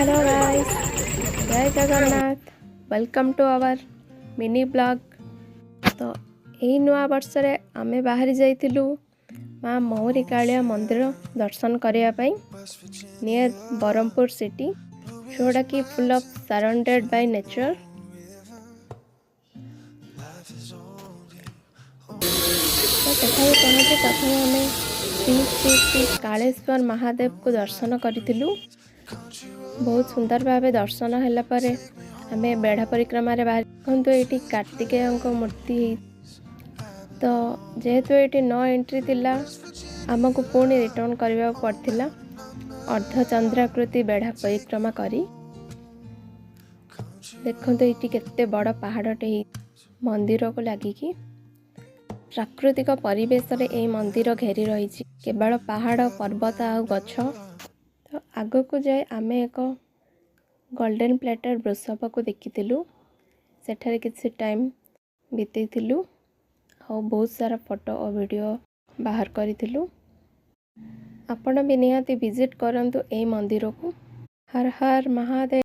Hello guys, जय Jagannath. Welcome to our mini blog. तो यही नुआ वर्ष रे आमे बाहरी जाइतिलु माँ मौरी कालिया मंदिर दर्शन करने पाई नियर बरहमपुर सिटी, जोड़ा कि full of surrounded by nature. तो सेठारे पहुँचे प्रथम आमे श्री कालेश्वर महादेव को दर्शन करितिलु। बहुत सुंदर भाव दर्शन है आम बेढ़ा परिक्रमा बाहर देखु ये कार्तिकेय मूर्ति। तो जेहेतु ये नो एंट्री थिला आमको पुणी रिटर्न करने पड़ता अर्धचंद्राकृति बेढ़ा परिक्रमा करी। देखो ये केते बड़ पहाड़टे मंदिर को लगिकी प्राकृतिक परिवेश रे ए मंदिर घेरी रही केवल पहाड़ पर्वत आ गछ। तो आग को जाए आमे एक गोल्डन प्लेटर वृषभ को देखीलु, सेठारे किसी टाइम बितेलु और बहुत सारा फोटो और वीडियो बाहर करूँ। आपण भी निहाती विजिट करंतु ए मंदिर को। हर हर महादेव।